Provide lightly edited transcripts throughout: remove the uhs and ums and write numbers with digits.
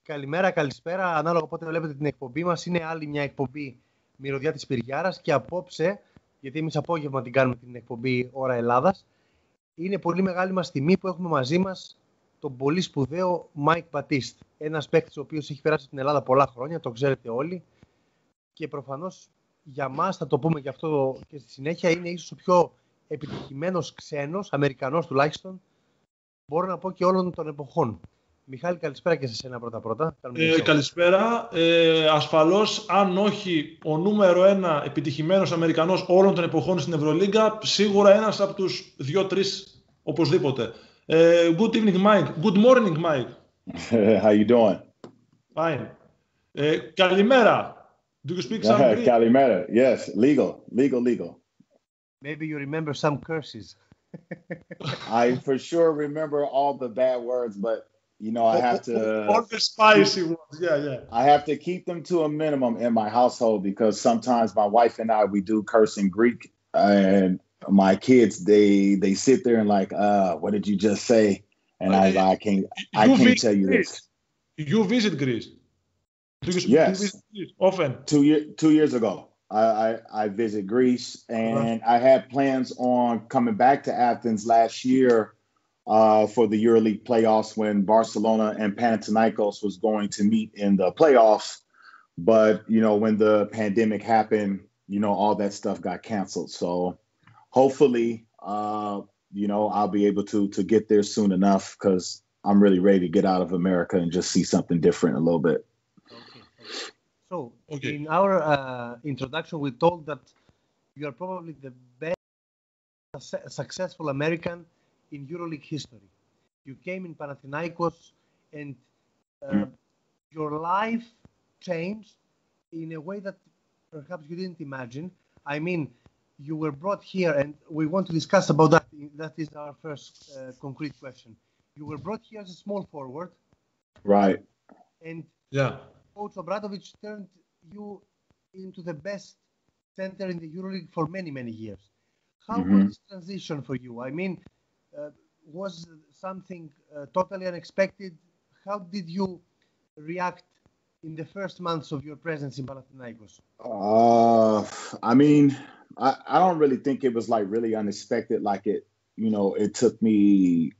Καλημέρα, καλησπέρα. Ανάλογα πότε βλέπετε την εκπομπή μας. Είναι άλλη μια εκπομπή Μυρωδιά της Σπυριάρας και απόψε, γιατί εμείς απόγευμα την κάνουμε την εκπομπή ώρα Ελλάδας, είναι πολύ μεγάλη μας τιμή που έχουμε μαζί μας τον πολύ σπουδαίο Mike Batiste. Ένας παίκτης ο οποίος έχει περάσει στην Ελλάδα πολλά χρόνια, το ξέρετε όλοι. Και προφανώς για μας, θα το πούμε και αυτό και στη συνέχεια, είναι ίσως ο πιο επιτυχημένος ξένος, Αμερικανός τουλάχιστον, μπορώ να πω και όλων των εποχών. Μιχάλη, καλησπέρα και σε σένα πρώτα-πρώτα. Καλησπέρα. Ασφαλώς, αν όχι ο νούμερο 1 επιτυχημένος Αμερικανός όλων των εποχών στην Ευρωλίγκα, σίγουρα ένας από τους 2-3 οπωσδήποτε. Good evening, Mike. Good morning, Mike. How you doing? Fine. Καλημέρα. Do you speak some Greek? Kalimera. Yes, legal. Maybe you remember some curses. I for sure remember all the bad words, but you know, I have to all the spicy ones. Yeah. I have to keep them to a minimum in my household because sometimes my wife and I we do curse in Greek, and my kids they sit there and like, what did you just say? And I can't tell you this. You visit Greece? Yes. You visit Greece often? 2 years ago, I visit Greece, and I had plans on coming back to Athens last year for the Euroleague playoffs when Barcelona and Panathinaikos was going to meet in the playoffs. But, you know, when the pandemic happened, you know, all that stuff got canceled. So hopefully, you know, I'll be able to get there soon enough because I'm really ready to get out of America and just see something different a little bit. So, in our introduction, we told that you are probably the best successful American in Euroleague history. You came in Panathinaikos and your life changed in a way that perhaps you didn't imagine. I mean, you were brought here, and we want to discuss about that. That is our first concrete question. You were brought here as a small forward. Right. And yeah. Coach Obradovic turned you into the best center in the EuroLeague for many, many years. How was this transition for you? I mean, was something totally unexpected? How did you react in the first months of your presence in Panathinaikos? I mean, I don't really think it was like really unexpected. Like it took me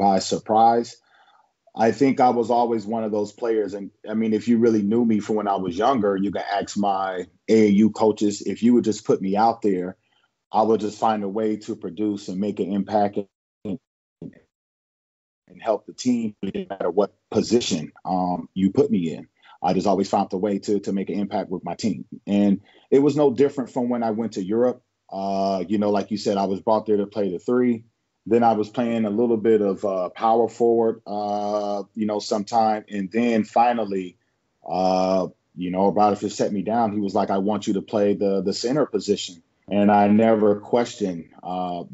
by surprise. I think I was always one of those players. And I mean, if you really knew me from when I was younger, you can ask my AAU coaches. If you would just put me out there, I would just find a way to produce and make an impact and help the team, no matter what position you put me in. I just always found a way to make an impact with my team. And it was no different from when I went to Europe. You know, like you said, I was brought there to play the three. Then I was playing a little bit of power forward, you know, sometime. And then finally, you know, Obradovic set me down. He was like, I want you to play the center position. And I never questioned,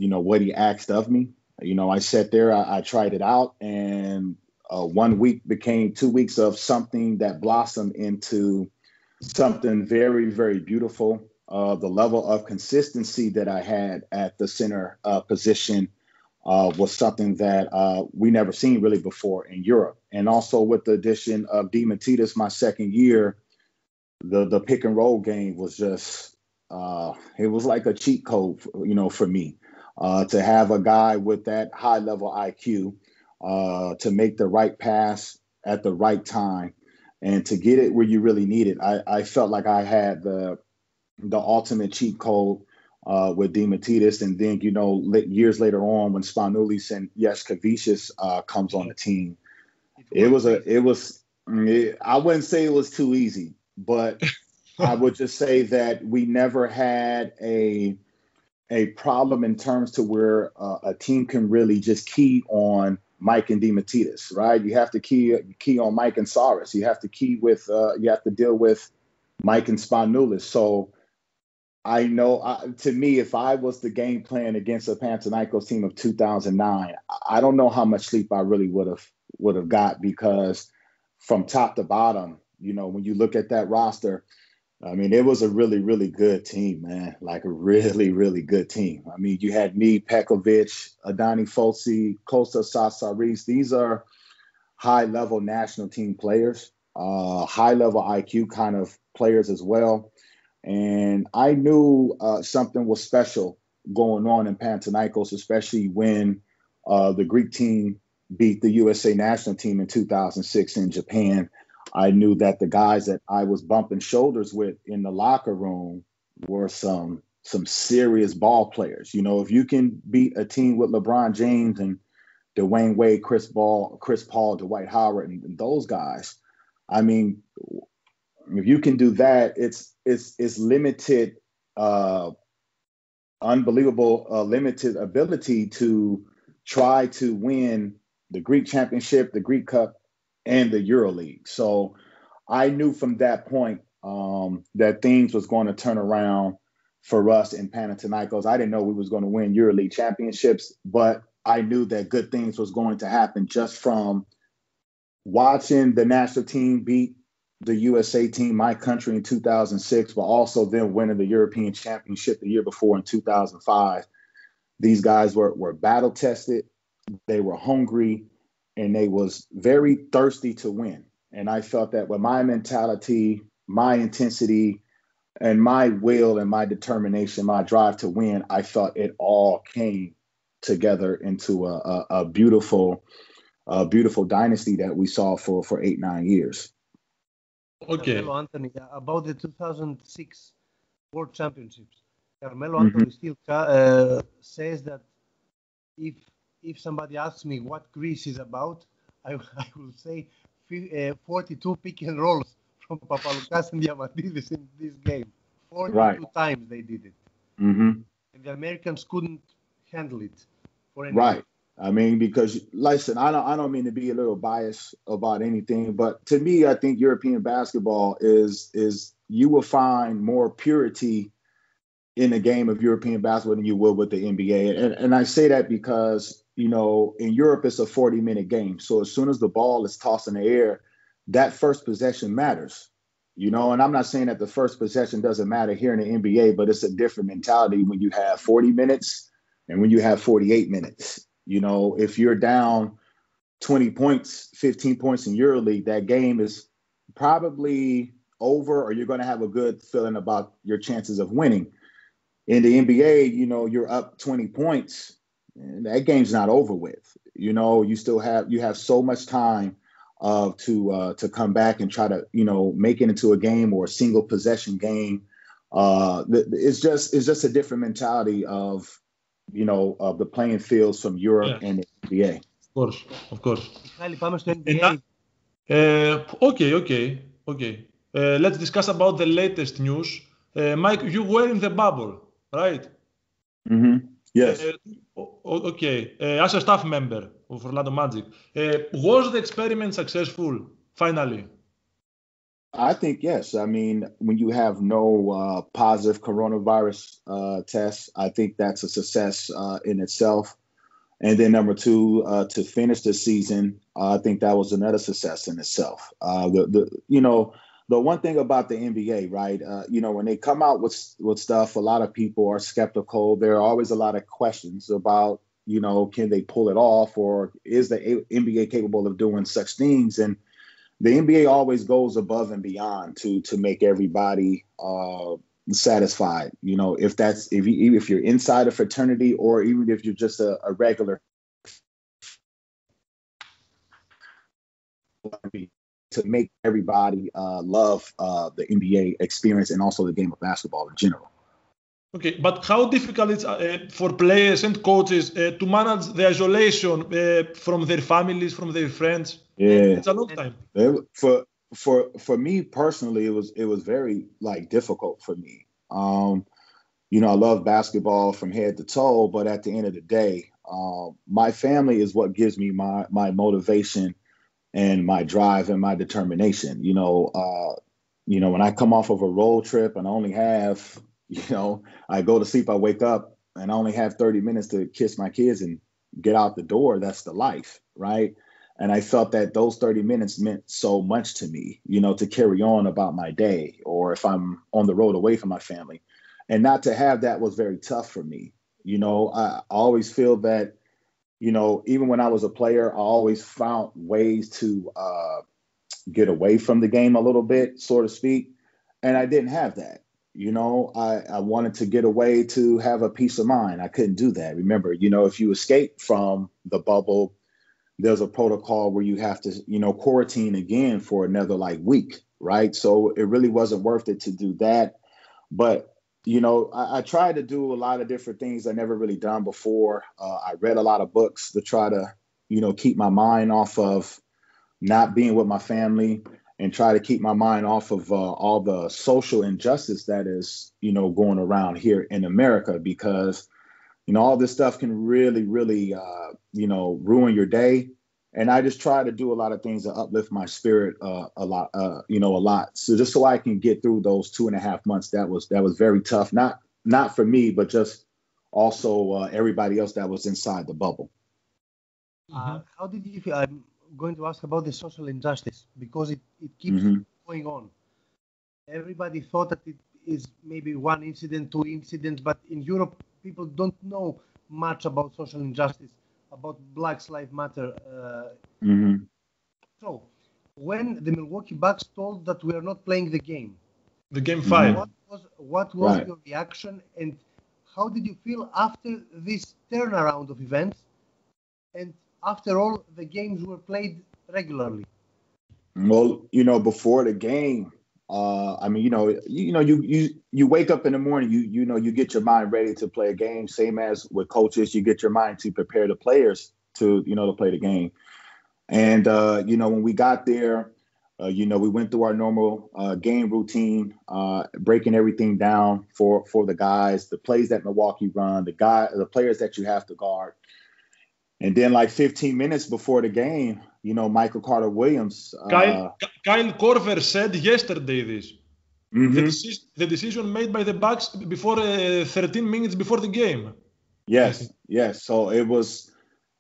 you know, what he asked of me. You know, I sat there, I tried it out, and 1 week became 2 weeks of something that blossomed into something very, very beautiful. The level of consistency that I had at the center position was something that we never seen really before in Europe. And also with the addition of Batiste my second year, the pick and roll game was just, it was like a cheat code, you know, for me. To have a guy with that high level IQ, to make the right pass at the right time and to get it where you really need it. I felt like I had the ultimate cheat code with Batiste, and then, you know, years later on when Spanoulis and Kavicius comes on the team, I wouldn't say it was too easy, but I would just say that we never had a problem in terms to where a team can really just key on Mike and Batiste, right? You have to key on Mike and Saras. You have to you have to deal with Mike and Spanoulis. So I know, to me, if I was the game plan against the Panathinaikos team of 2009, I don't know how much sleep I really would have got, because from top to bottom, you know, when you look at that roster, I mean, it was a really, really good team, man. Like a really, really good team. I mean, you had me, Pekovic, Adani Fosi, Kostas Sasaris. These are high-level national team players, high-level IQ kind of players as well. And I knew something was special going on in Panathinaikos, especially when the Greek team beat the USA national team in 2006 in Japan. I knew that the guys that I was bumping shoulders with in the locker room were some serious ball players. You know, if you can beat a team with LeBron James and Dwayne Wade, Chris Paul, Dwight Howard, and those guys, I mean, if you can do that, it's limited, unbelievable, limited ability to try to win the Greek championship, the Greek Cup, and the Euroleague. So I knew from that point that things was going to turn around for us in Panathinaikos. I didn't know we was going to win Euroleague championships, but I knew that good things was going to happen just from watching the national team beat the USA team, my country, in 2006, but also then winning the European championship the year before in 2005. These guys were battle tested. They were hungry. And they was very thirsty to win. And I felt that with my mentality, my intensity, and my will and my determination, my drive to win, I felt it all came together into a beautiful dynasty that we saw for 8-9 years. Okay. Carmelo Anthony, about the 2006 World Championships, Carmelo Anthony still says that if somebody asks me what Greece is about, I will say 42 pick and rolls from Papaloukas and Diamantidis in this game. 42 times they did it. And the Americans couldn't handle it for anything. Right. I mean, because, listen, I don't mean to be a little biased about anything, but to me, I think European basketball is you will find more purity in the game of European basketball than you will with the NBA. And I say that because, you know, in Europe, it's a 40-minute game. So as soon as the ball is tossed in the air, that first possession matters, you know, and I'm not saying that the first possession doesn't matter here in the NBA, but it's a different mentality when you have 40 minutes and when you have 48 minutes. You know, if you're down 20 points, 15 points in EuroLeague, that game is probably over, or you're going to have a good feeling about your chances of winning. In the NBA, you know, you're up 20 points, and that game's not over with. You know, you have so much time to come back and try to, you know, make it into a game or a single possession game. It's just a different mentality of, you know, of the playing fields from Europe and the NBA. Of course. Michael, πάμε στο NBA. Okay. Let's discuss about the latest news. Mike, you were in the bubble, right? Yes. Okay. As a staff member of Orlando Magic, was the experiment successful, finally? I think yes. I mean, when you have no positive coronavirus tests, I think that's a success in itself. And then number two, to finish the season, I think that was another success in itself. The one thing about the NBA, right? You know, when they come out with stuff, a lot of people are skeptical. There are always a lot of questions about, you know, can they pull it off, or is the NBA capable of doing such things? And the NBA always goes above and beyond to make everybody satisfied. You know, if you're inside a fraternity, or even if you're just a regular, to make everybody love the NBA experience and also the game of basketball in general. Okay, but how difficult it's for players and coaches to manage the isolation from their families, from their friends? Yeah, it's a long time. For me personally, it was very difficult for me. You know, I love basketball from head to toe, but at the end of the day, my family is what gives me my motivation and my drive and my determination. You know, when I come off of a road trip and I only have, you know, I go to sleep, I wake up, and I only have 30 minutes to kiss my kids and get out the door. That's the life, right? And I felt that those 30 minutes meant so much to me, to carry on about my day, or if I'm on the road away from my family. And not to have that was very tough for me. I always feel that, even when I was a player, I always found ways to get away from the game a little bit, so to speak. And I didn't have that. I wanted to get away to have a peace of mind. I couldn't do that. Remember, if you escape from the bubble, there's a protocol where you have to, quarantine again for another week, right? So it really wasn't worth it to do that. But, I tried to do a lot of different things I never really done before. I read a lot of books to try to, keep my mind off of not being with my family, and try to keep my mind off of all the social injustice that is, going around here in America, because, all this stuff can really, really, ruin your day. And I just try to do a lot of things to uplift my spirit a lot. So just so I can get through those 2.5 months, that was very tough. Not for me, but just also everybody else that was inside the bubble. How did you feel? I'm going to ask about the social injustice, because it keeps going on. Everybody thought that it is maybe one incident, 2 incidents, but in Europe, people don't know much about social injustice, about Black Lives Matter. So, when the Milwaukee Bucks told that we are not playing the game, the game 5, what was your reaction, and how did you feel after this turnaround of events? And after all, the games were played regularly. Well, before the game, you wake up in the morning, you get your mind ready to play a game. Same as with coaches, you get your mind to prepare the players to play the game. And, when we got there, we went through our normal game routine, breaking everything down for the guys, the plays that Milwaukee run, the players that you have to guard. And then 15 minutes before the game, Michael Carter Williams. Kyle Korver said yesterday this. The decision made by the Bucks before 13 minutes before the game. Yes. So it was,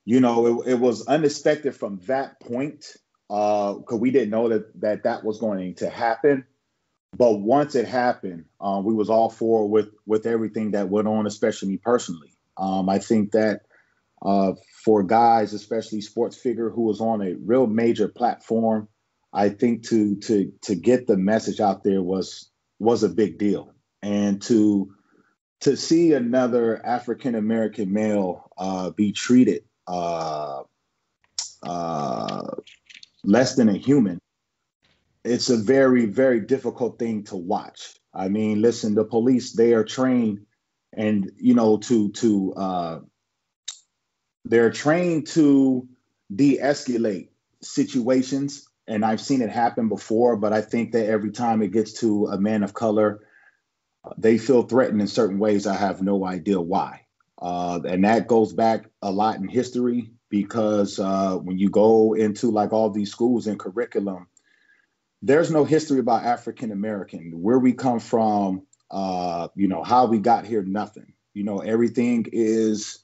it was unexpected from that point, because we didn't know that was going to happen. But once it happened, we was all for with everything that went on, especially me personally. I think that for guys, especially sports figure who was on a real major platform, I think to get the message out there was a big deal. And to see another African American male be treated less than a human, it's a very, very difficult thing to watch. I mean, listen, the police, they are trained, and they're trained to de-escalate situations, and I've seen it happen before, but I think that every time it gets to a man of color, they feel threatened in certain ways. I have no idea why. And that goes back a lot in history, because when you go into all these schools and curriculum, there's no history about African American, where we come from, how we got here, nothing. Everything is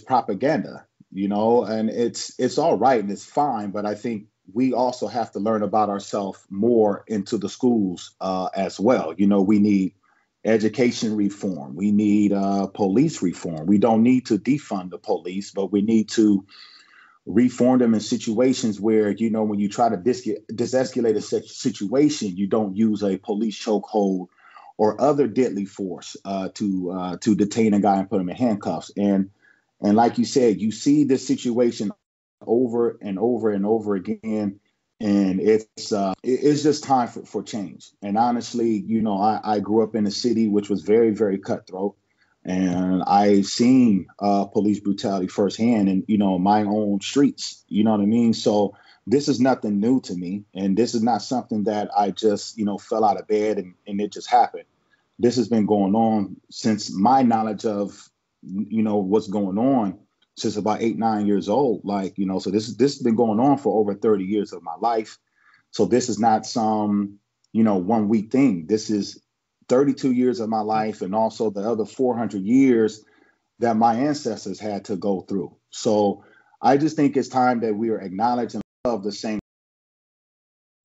propaganda, and it's all right and it's fine. But I think we also have to learn about ourselves more into the schools as well. We need education reform. We need police reform. We don't need to defund the police, but we need to reform them in situations where, when you try to de-escalate a situation, you don't use a police chokehold or other deadly force to detain a guy and put him in handcuffs. And like you said, you see this situation over and over and over again, and it's just time for change. And honestly, I grew up in a city which was very, very cutthroat, and I seen police brutality firsthand in my own streets. You know what I mean? So this is nothing new to me, and this is not something that I just fell out of bed and it just happened. This has been going on since my knowledge of what's going on since about 8-9 years old. So this has been going on for over 30 years of my life. So this is not some 1 week thing. This is 32 years of my life, and also the other 400 years that my ancestors had to go through. So I just think it's time that we are acknowledged and loved the same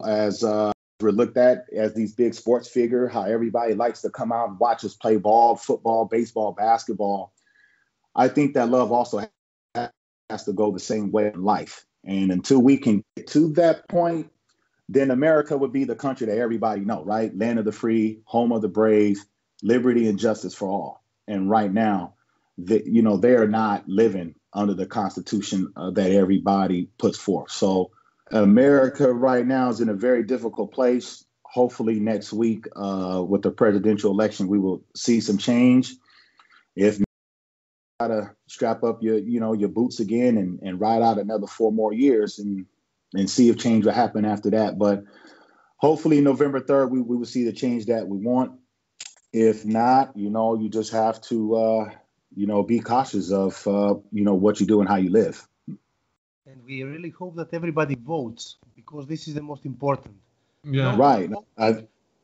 as we're looked at as these big sports figures, how everybody likes to come out and watch us play ball, football, baseball, basketball. I think that love also has to go the same way in life. And until we can get to that point, then America would be the country that everybody knows, right? Land of the free, home of the brave, liberty and justice for all. And right now, they are not living under the Constitution that everybody puts forth. So America right now is in a very difficult place. Hopefully next week with the presidential election, we will see some change. If not, gotta strap up your boots again and ride out another 4 more years and see if change will happen after that. But hopefully November 3rd, we will see the change that we want. If not, you just have to, be cautious of, what you do and how you live. And we really hope that everybody votes, because this is the most important. Yeah. Right.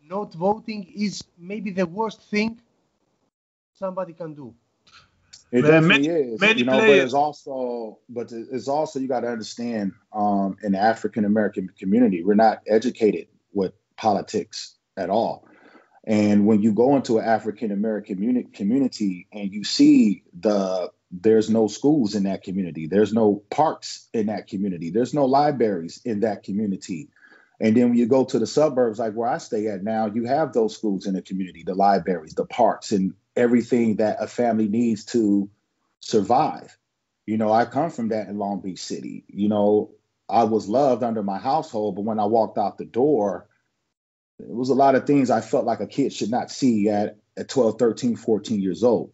Not voting is maybe the worst thing somebody can do. It definitely is, but it's also you got to understand in the African American community, we're not educated with politics at all. And when you go into an African American community and you see there's no schools in that community, there's no parks in that community, there's no libraries in that community. And then when you go to the suburbs, like where I stay at now, you have those schools in the community, the libraries, the parks, and everything that a family needs to survive. I come from that in Long Beach City. I was loved under my household, but when I walked out the door, it was a lot of things I felt like a kid should not see at 12, 13, 14 years old,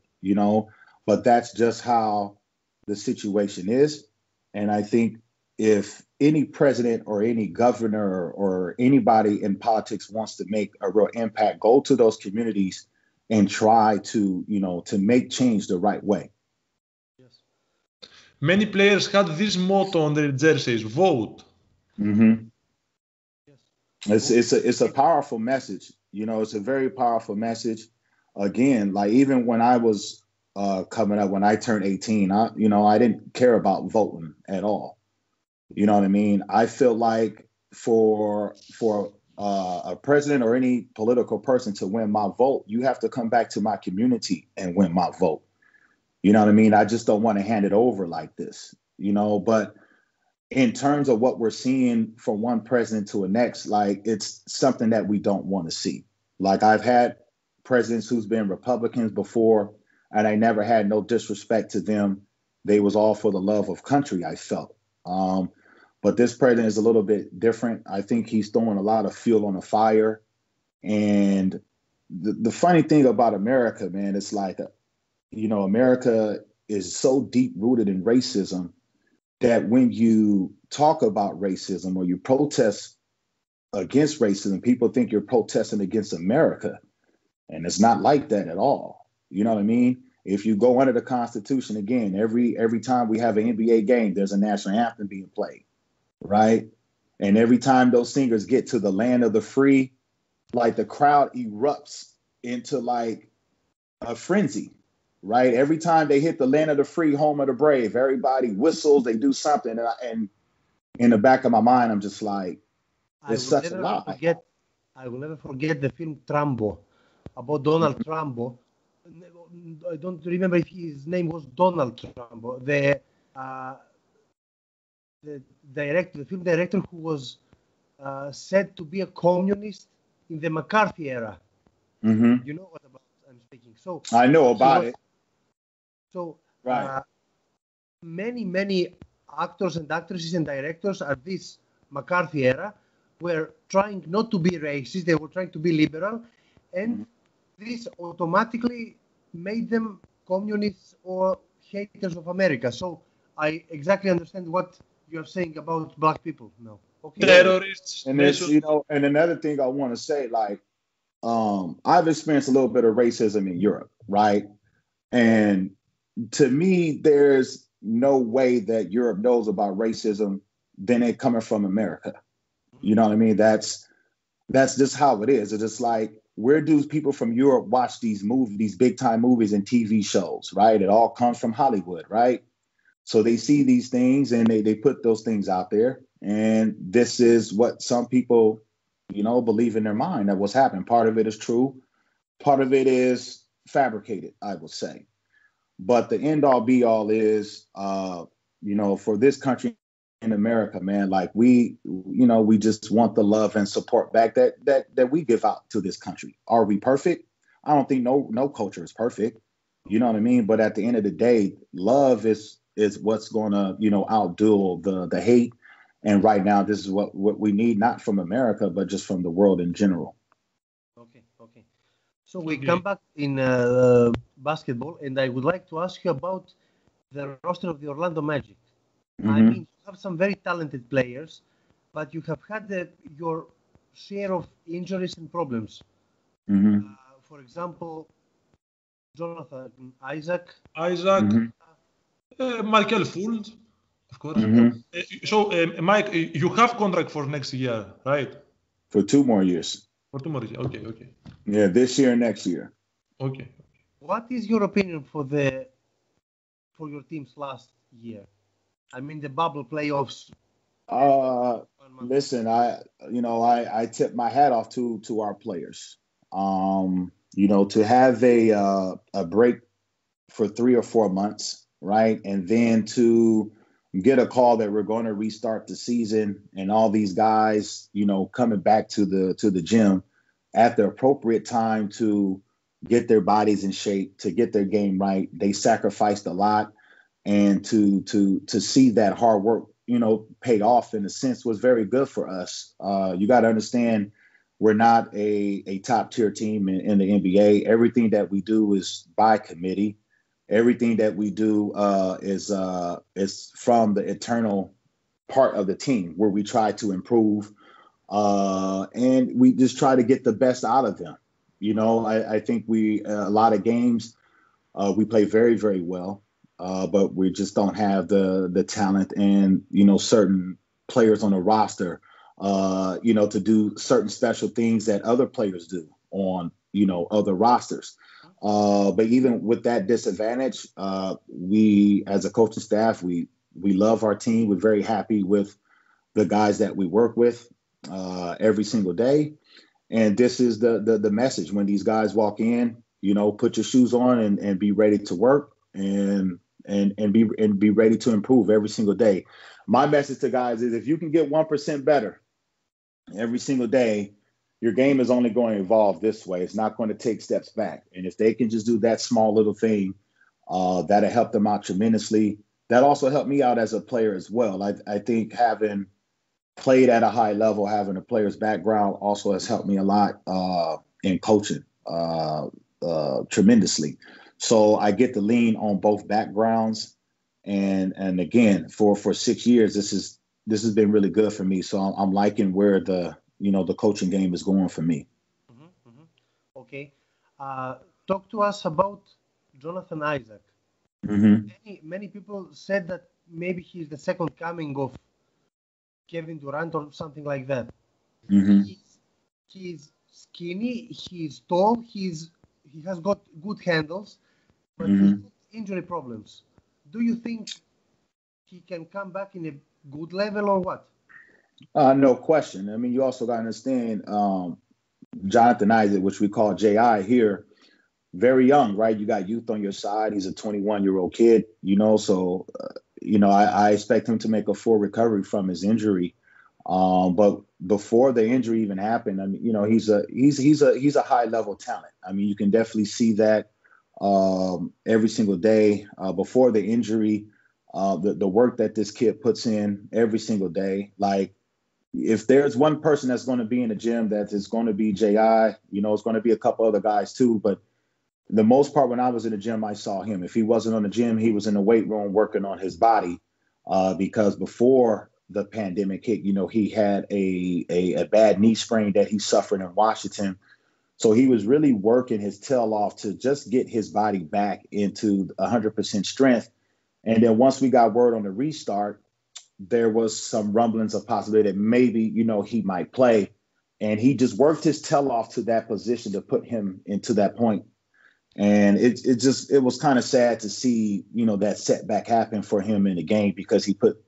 but that's just how the situation is. And I think if any president or any governor or anybody in politics wants to make a real impact, go to those communities and try to make change the right way. Yes. Many players had this motto on their jerseys: vote. Mm-hmm. Yes. It's a powerful message. It's a very powerful message. Again, like even when I was coming up, when I turned 18, I didn't care about voting at all. You know what I mean? I feel like for a president or any political person to win my vote, you have to come back to my community and win my vote. You know what I mean? I just don't want to hand it over like this, but in terms of what we're seeing from one president to the next, like it's something that we don't want to see. Like I've had presidents who's been Republicans before, and I never had no disrespect to them. They was all for the love of country, I felt. But this president is a little bit different. I think he's throwing a lot of fuel on the fire. And the funny thing about America, man, it's like, America is so deep rooted in racism that when you talk about racism or you protest against racism, people think you're protesting against America. And it's not like that at all. You know what I mean? If you go under the Constitution, again, every time we have an NBA game, there's a national anthem being played, right? And every time those singers get to the land of the free, like the crowd erupts into like a frenzy, right? Every time they hit the land of the free, home of the brave, everybody whistles, they do something. And in the back of my mind, I'm just like, it's such a lie. I will never forget the film Trumbo, about Donald Trump. I don't remember if his name was Donald Trump. The film director who was said to be a communist in the McCarthy era. Mm-hmm. You know what about I'm speaking. So I know about it. So right. Many actors and actresses and directors at this McCarthy era were trying not to be racist. They were trying to be liberal, and this automatically made them communists or haters of America. So I exactly understand what you're saying about black people now. Okay. Terrorists. And there's, and another thing I want to say, like, I've experienced a little bit of racism in Europe, right? And to me, there's no way that Europe knows about racism than it coming from America. You know what I mean? That's just how it is. It's just like, where do people from Europe watch these movies, these big time movies and TV shows, right? It all comes from Hollywood, right? So they see these things and they put those things out there. And this is what some people, believe in their mind that what's happening. Part of it is true. Part of it is fabricated, I would say. But the end all be all is, for this country in America, man, like we just want the love and support back that we give out to this country. Are we perfect? I don't think no culture is perfect. You know what I mean? But at the end of the day, love is what's going to, outdo the hate. And right now, this is what we need, not from America, but just from the world in general. Okay. So we come back in basketball, and I would like to ask you about the roster of the Orlando Magic. Mm-hmm. I mean, you have some very talented players, but you have had your share of injuries and problems. Mm-hmm. For example, Jonathan Isaac. Mm-hmm. Michael Fultz, of course. Mm-hmm. Mike, you have contract for next year, right? For 2 more years. For 2 more years, okay. Yeah, this year and next year. Okay. What is your opinion for your team's last year? I mean, the bubble playoffs. Listen, I tip my hat off to our players. To have a break for 3 or 4 months, right? And then to get a call that we're going to restart the season and all these guys, coming back to the gym at the appropriate time to get their bodies in shape, to get their game right. They sacrificed a lot, and to see that hard work, pay off in a sense was very good for us. You got to understand, we're not a top tier team in the NBA. Everything that we do is by committee. Everything that we do is from the internal part of the team where we try to improve, and we just try to get the best out of them. I think a lot of games we play very, very well, but we just don't have the talent and certain players on the roster, to do certain special things that other players do on other rosters. But even with that disadvantage, we as a coaching staff, we love our team. We're very happy with the guys that we work with every single day. And this is the message when these guys walk in, put your shoes on and be ready to work and be ready to improve every single day. My message to guys is if you can get 1% better every single day, your game is only going to evolve this way. It's not going to take steps back. And if they can just do that small little thing, that'll help them out tremendously. That also helped me out as a player as well. I think having played at a high level, having a player's background also has helped me a lot in coaching tremendously. So I get to lean on both backgrounds. And again, for 6 years, this has been really good for me. So I'm liking where the coaching game is going for me. Mm-hmm, mm-hmm. Okay. Talk to us about Jonathan Isaac. Mm-hmm. Many people said that maybe he's the second coming of Kevin Durant or something like that. Mm-hmm. He's skinny, he's tall, he has got good handles, but he's got injury problems. Do you think he can come back in a good level or what? No question. I mean, you also got to understand Jonathan Isaac, which we call J.I. here, very young, right? You got youth on your side. He's a 21-year-old kid, so, I expect him to make a full recovery from his injury. But before the injury even happened, I mean, he's a high level talent. I mean, you can definitely see that every single day before the injury, the work that this kid puts in every single day. Like, if there's one person that's going to be in the gym, that is going to be J.I., it's going to be a couple other guys too. But the most part, when I was in the gym, I saw him. If he wasn't on the gym, he was in the weight room working on his body because before the pandemic hit, he had a bad knee sprain that he suffered in Washington. So he was really working his tail off to just get his body back into 100% strength. And then once we got word on the restart, there was some rumblings of possibility that maybe, he might play. And he just worked his tail off to that position to put him into that point. And it was kind of sad to see, that setback happen for him in the game because he put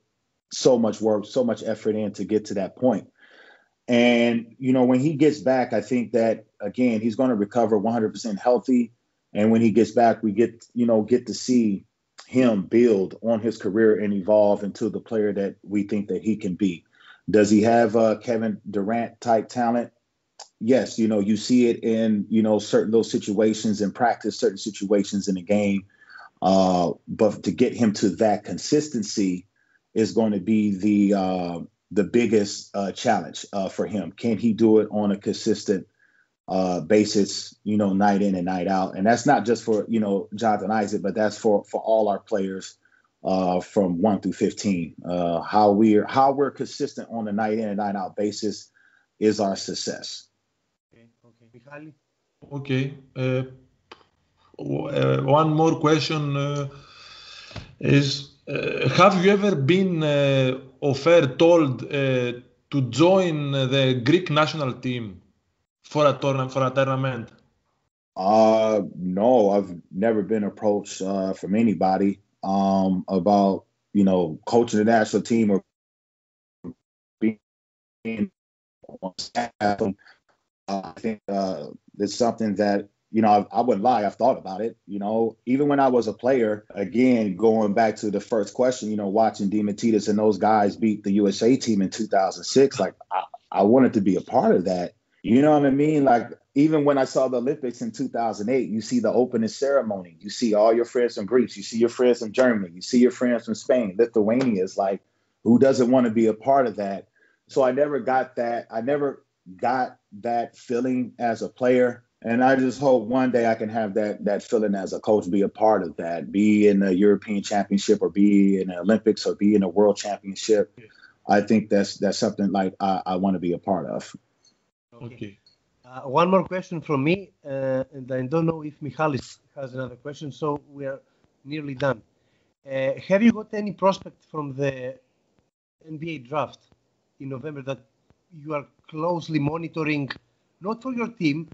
so much work, so much effort in to get to that point. And, when he gets back, I think that, again, he's going to recover 100% healthy. And when he gets back, we get to see him build on his career and evolve into the player that we think that he can be. Does he have Kevin Durant type talent? Yes, you see it in, certain those situations in practice, certain situations in the game. But to get him to that consistency is going to be the biggest challenge for him. Can he do it on a consistent basis, night in and night out? And that's not just for, Jonathan Isaac, but that's for all our players from 1 through 15. How we're consistent on a night in and night out basis is our success. Michali? Okay. One more question is, have you ever been told to join the Greek national team for a tournament? No, I've never been approached from anybody about, coaching the national team or being on staff. I think it's something that, I wouldn't lie, I've thought about it. Even when I was a player, again, going back to the first question, watching Batiste and those guys beat the USA team in 2006, like I wanted to be a part of that. You know what I mean? Like, even when I saw the Olympics in 2008, you see the opening ceremony. You see all your friends from Greece. You see your friends from Germany. You see your friends from Spain, Lithuania. Is like, who doesn't want to be a part of that? So I never got that. I never got that feeling as a player. And I just hope one day I can have that feeling as a coach, be a part of that, be in the European Championship or be in the Olympics or be in the World Championship. I think that's something like I want to be a part of. Okay. One more question from me, and I don't know if Michalis has another question, so we are nearly done. Have you got any prospect from the NBA draft in November that you are closely monitoring, not for your team,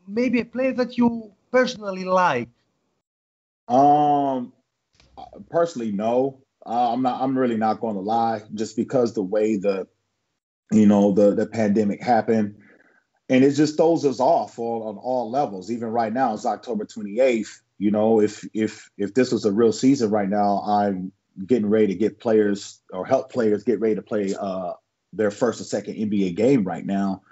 maybe a player that you personally like? Personally, no. I'm really not going to lie, just because the way the pandemic happened, and it just throws us off on all levels. Even right now, it's October 28th. If this was a real season right now, I'm getting ready to get players or help players get ready to play their first or second NBA game right now.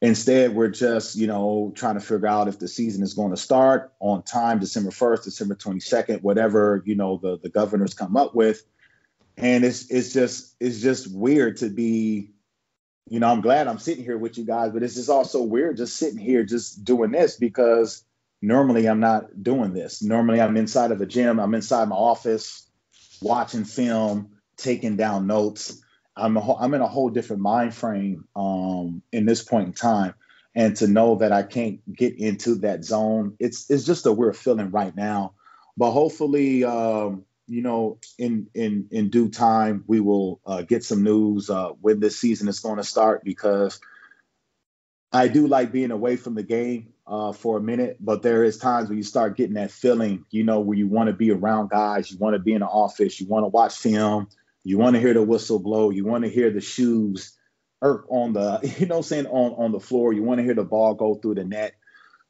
Instead, we're just, trying to figure out if the season is going to start on time, December 1st, December 22nd, whatever, the governors come up with. And it's just weird to be, I'm glad I'm sitting here with you guys, but it's just also weird just sitting here, just doing this, because normally I'm not doing this. Normally I'm inside of a gym. I'm inside my office, watching film, taking down notes. I'm in a whole different mind frame in this point in time. And to know that I can't get into that zone, it's just a weird feeling right now. But hopefully, in due time, we will get some news when this season is going to start, because I do like being away from the game for a minute. But there is times when you start getting that feeling, where you want to be around guys, you want to be in the office, you want to watch film. You want to hear the whistle blow. You want to hear the shoes on the, on the floor. You want to hear the ball go through the net.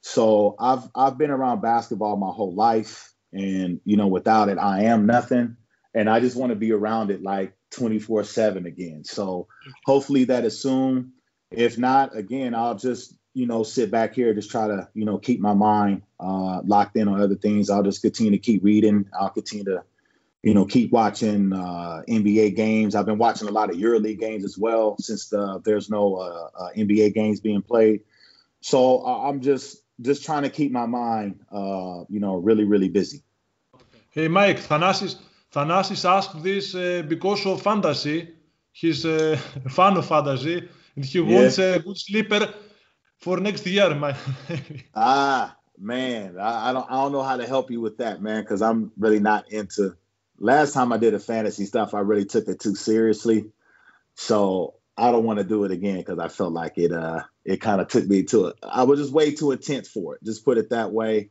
So I've been around basketball my whole life, and without it, I am nothing. And I just want to be around it like 24/7 again. So hopefully that is soon. If not, again, I'll just sit back here, just try to keep my mind locked in on other things. I'll just continue to keep reading. I'll continue to keep watching NBA games. I've been watching a lot of EuroLeague games as well, since there's no NBA games being played. So I'm just trying to keep my mind, really, really busy. Hey, Mike, Thanasis asked this because of fantasy. He's a fan of fantasy, and he wants a good sleeper for next year, Mike. Man, I don't know how to help you with that, man, because I'm really not into. Last time I did a fantasy stuff, I really took it too seriously. So I don't want to do it again, because I felt like it kind of took me to it. I was just way too intense for it. Just put it that way.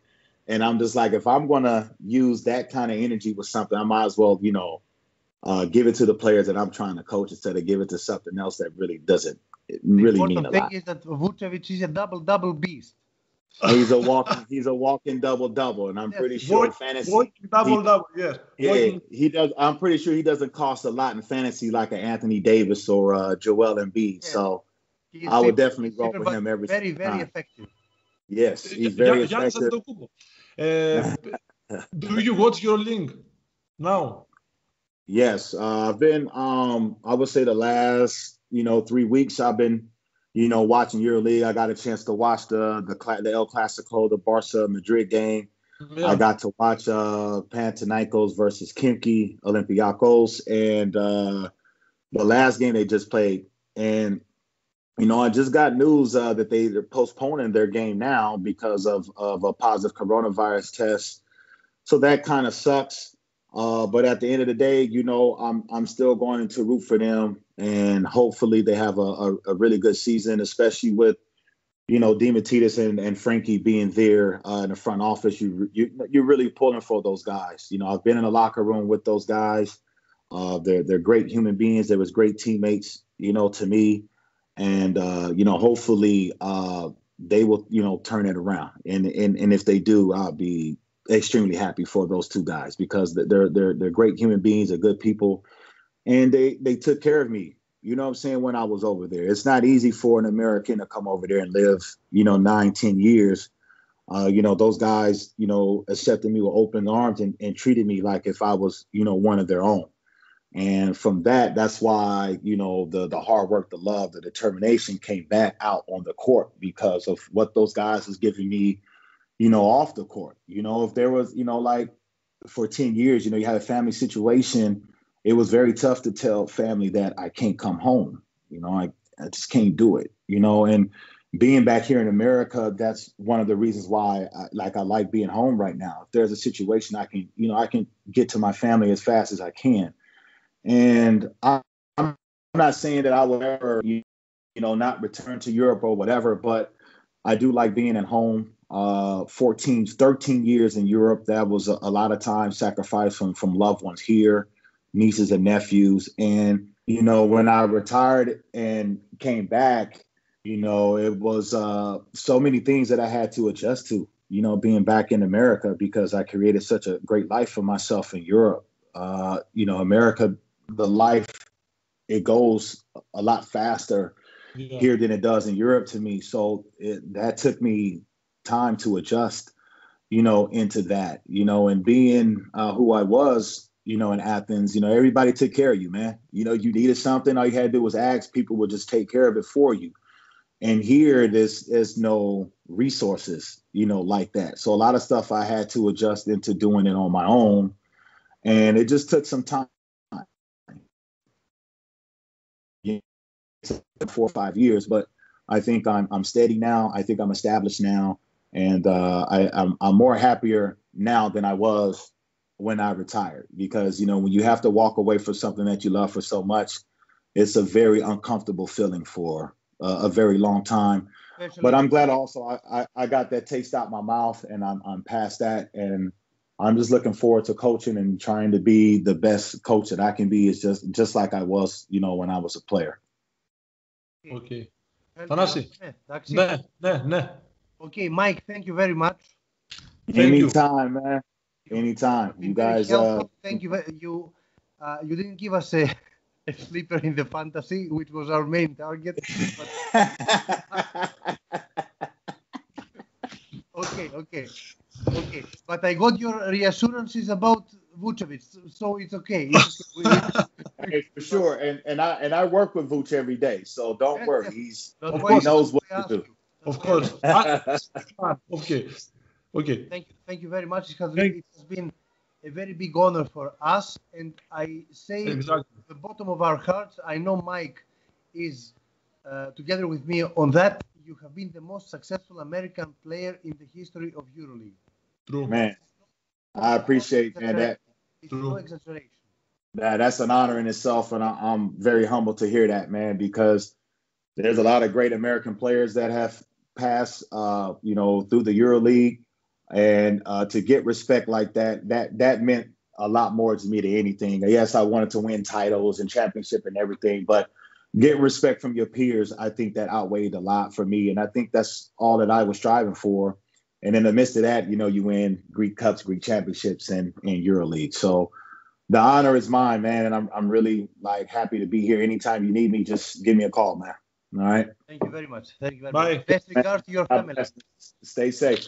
And I'm just like, if I'm going to use that kind of energy with something, I might as well, give it to the players that I'm trying to coach instead of give it to something else that really doesn't really mean a lot. The important thing is that Vucevic is a double beast. He's a walking double, and I'm pretty sure in fantasy, double, yes. Yeah, he does. I'm pretty sure he doesn't cost a lot in fantasy like an Anthony Davis or Joel Embiid. Yeah. So I would definitely go with him every time. Very effective. Yes, he's very effective. Do you watch Euroleague now? Yes, I've been. I would say the last 3 weeks I've been. Watching EuroLeague, I got a chance to watch the El Clasico, the Barca Madrid game. Yeah. I got to watch Panathinaikos versus Khimki Olympiacos, and the last game they just played. And I just got news that they're postponing their game now because of a positive coronavirus test. So that kind of sucks. But at the end of the day, I'm still going to root for them, and hopefully they have a really good season, especially with, Demetidis and Frankie being there in the front office. You're really pulling for those guys. I've been in the locker room with those guys. They're great human beings. They was great teammates, to me, and hopefully they will, turn it around. And if they do, I'll be extremely happy for those two guys because they're great human beings, they're good people, and they took care of me. When I was over there, it's not easy for an American to come over there and live, 9-10 years. Those guys, accepted me with open arms and treated me like if I was, one of their own. And from that's why, the hard work, the love, the determination came back out on the court because of what those guys was giving me, off the court. If there was, like for 10 years, you had a family situation, it was very tough to tell family that I can't come home. I just can't do it, and being back here in America, that's one of the reasons why I like being home right now. If there's a situation I can get to my family as fast as I can. And I'm not saying that I will ever, not return to Europe or whatever, but I do like being at home. 13 years in Europe. That was a lot of time sacrificed from loved ones here, nieces and nephews. And, when I retired and came back, it was so many things that I had to adjust to, being back in America because I created such a great life for myself in Europe. America, the life, it goes a lot faster here than it does in Europe to me. So that took me time to adjust, into that, and being who I was, in Athens, everybody took care of you, man. You needed something, all you had to do was ask, people would just take care of it for you. And here, there's no resources, like that. So a lot of stuff I had to adjust into doing it on my own. And it just took some time. 4 or 5 years, but I think I'm steady now. I think I'm established now. And I'm more happier now than I was when I retired, because, when you have to walk away from something that you love for so much, it's a very uncomfortable feeling for a very long time. But I'm glad also I got that taste out my mouth, and I'm past that. And I'm just looking forward to coaching and trying to be the best coach that I can be. It's just like I was, when I was a player. Okay. Θανάση. Ναι. Okay, Mike, thank you very much. Anytime, man. Anytime. You guys. Thank you. You didn't give us a sleeper in the fantasy, which was our main target. Okay. But I got your reassurances about Vucevic, so it's okay. For sure. And I work with Vuce every day, so don't worry. He knows what to do. Of course. Okay. Thank you very much. It has been a very big honor for us, and I say exactly. At the bottom of our hearts, I know Mike is together with me on that. You have been the most successful American player in the history of EuroLeague. True, man. I appreciate that. It's no exaggeration. That's an honor in itself, and I'm very humbled to hear that, man, because there's a lot of great American players that have passed, through the EuroLeague. And to get respect like that meant a lot more to me than anything. Yes, I wanted to win titles and championship and everything, but getting respect from your peers, I think that outweighed a lot for me. And I think that's all that I was striving for. And in the midst of that, you know, you win Greek Cups, Greek Championships, and Euroleague. So the honor is mine, man. And I'm really like happy to be here. Anytime you need me, just give me a call, man. All right. Thank you very much. Thank you very Bye. much. Best regards to your family. Stay safe.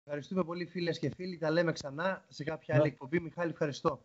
Ευχαριστούμε πολύ φίλες και φίλοι. Τα λέμε ξανά σε κάποια άλλη εκπομπή. Μιχάλη, ευχαριστώ.